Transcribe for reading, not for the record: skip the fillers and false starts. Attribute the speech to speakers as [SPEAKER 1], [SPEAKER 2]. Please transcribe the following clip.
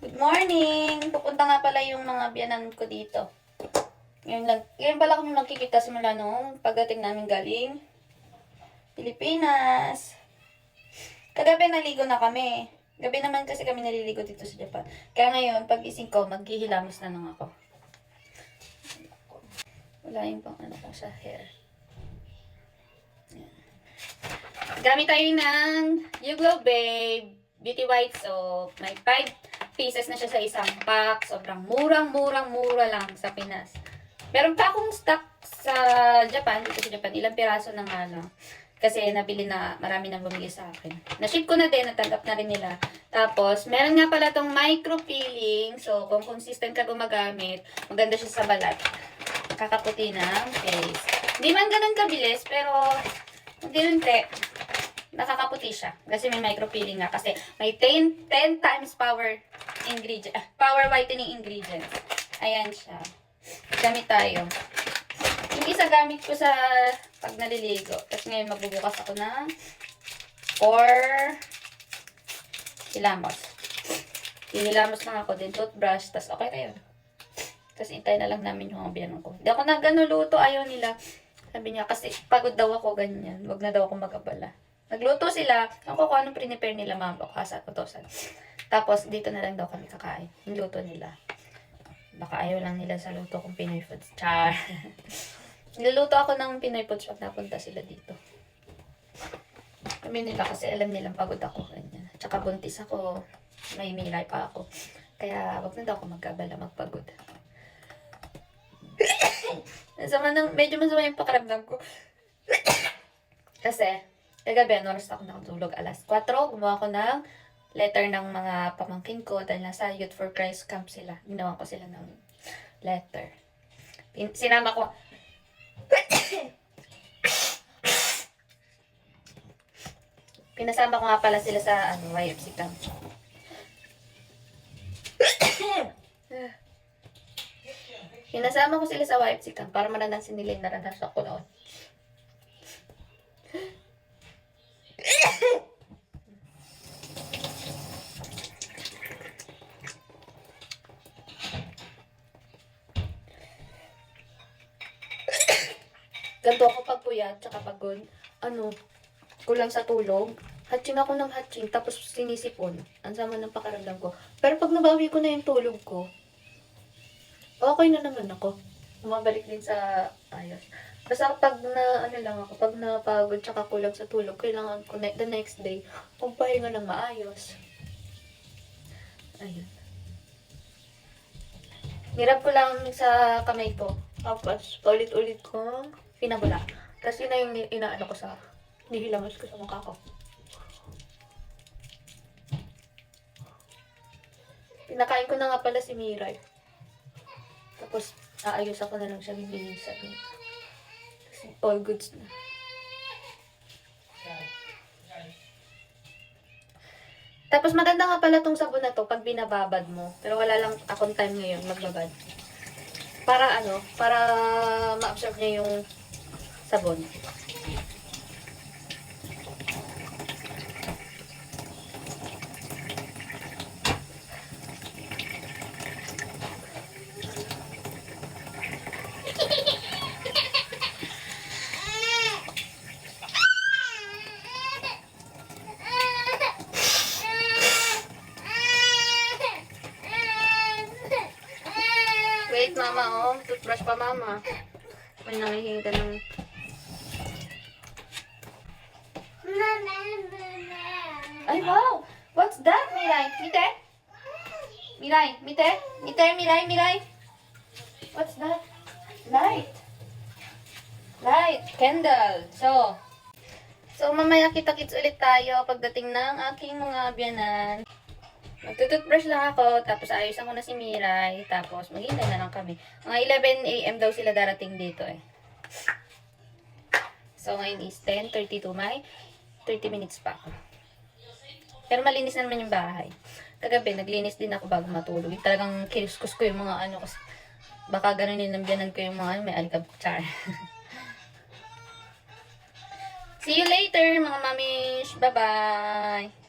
[SPEAKER 1] Good morning! Pupunta nga pala yung mga biyanan ko dito. Ngayon pala kami magkikita simula nung pagdating namin galing Pilipinas. Kagabi naligo na kami. Gabi naman kasi kami naliligo dito sa Japan. Kaya ngayon, pag gising ko, maghihilamos na lang ako. Wala yung pang ano ko sa hair. Yan. Gamit tayo ng You Glow Babe Beauty White Soap. May 5 pieces na siya sa isang pack. Sobrang mura lang sa Pinas. Meron pa akong stock sa Japan. Dito sa Japan. Ilang piraso na nga lang. Kasi nabili na, marami nang bumili sa akin. Na-ship ko na din, natanggap na rin nila. Tapos, meron nga pala tong micro peeling. So, kung consistent ka gumagamit, maganda siya sa balat. Kakaputi ng face. Hindi man ganun kabilis, pero unti-unti, nakakaputi siya. Kasi may micro peeling nga. Kasi may 10 times power whitening ingredient. Ayan siya. Gamit tayo. Yung isa gamit ko sa pag naliligo. Tapos ngayon magbubukas ako ng 4 hilamos. Hilamos lang ako din. Toothbrush. Tapos okay na yun. Tapos intay na lang namin yung mga biyanan ko. Hindi ako luto. Ayaw nila. Sabi niya, kasi pagod daw ako ganyan. Wag na daw ako mag-abala. Nagluto sila. Ako kung anong prepare nila mga bakasa at utosan. Tapos dito na lang daw kami kakain. Yung luto nila. Baka ayaw lang nila sa luto kong Pinoy foods. Char. Niluluto ako ng Pinoy foods pag napunta sila dito. Kami nila kasi alam nilang pagod ako. Ganyan. Tsaka buntis ako. May milay pa ako. Kaya wag na daw ako mag-abala magpagod. Medyo masama yung pakiramdam ko. Kasi, kagabi, oras ako nakatulog. Alas 4, gumawa ko ng letter ng mga pamangkin ko. Dahil nasa Youth for Christ camp sila. Ginawa ko sila ng letter. Sinama ko. Pinasama ko nga pala sila sa YFC camp. Pinasama ko sila sa YFC camp para maranasin nila yung naranasan ko noon. Ganto ako pag puyat, tsaka pagod. Kulang sa tulog. Hatching ako ng hatching, tapos sinisipon. Ang sama ng pakaramdam ko. Pero pag nabawi ko na yung tulog ko, okay na naman ako. Bumabalik din sa ayos. Basta pag pag napagod tsaka kulang sa tulog, kailangan ko the next day, magpahinga ng maayos. Ayun. Nirap ko lang sa kamay ko. Tapos, paulit-ulit kong pinabula. Tapos yun na yung inaano ko sa, nihilamos ko sa mukha ko. Pinakain ko na nga pala si Miray. Tapos, aayos ako na lang siya bibilisan. Kasi all goods na. Tapos maganda nga pala tong sabon na to pag binababad mo. Pero wala lang akong time ngayon magbabad. Para para ma-absorb niya yung sabon. Wait, mama, toothbrush pa, mama. May nangihingi ka ng... Ay, wow! What's that, Miray? Mite? Miray, Mite? Mite, Miray? What's that? Light. Candle. So, mamaya kita-kits ulit tayo pagdating ng aking mga biyanan. Magtututbrush lang ako, tapos ayusan ko na si Miray, tapos maghintay na lang kami. Mga 11 AM daw sila darating dito eh. So, ngayon is 10:32, may 30 minutes pa ako. Pero malinis na naman yung bahay. Kagabi, naglinis din ako bago matulog. Talagang kiniskus ko yung mga kasi baka ganunin ng biyanan ko yung mga may alikab. Char. See you later, mga mamish. Bye-bye!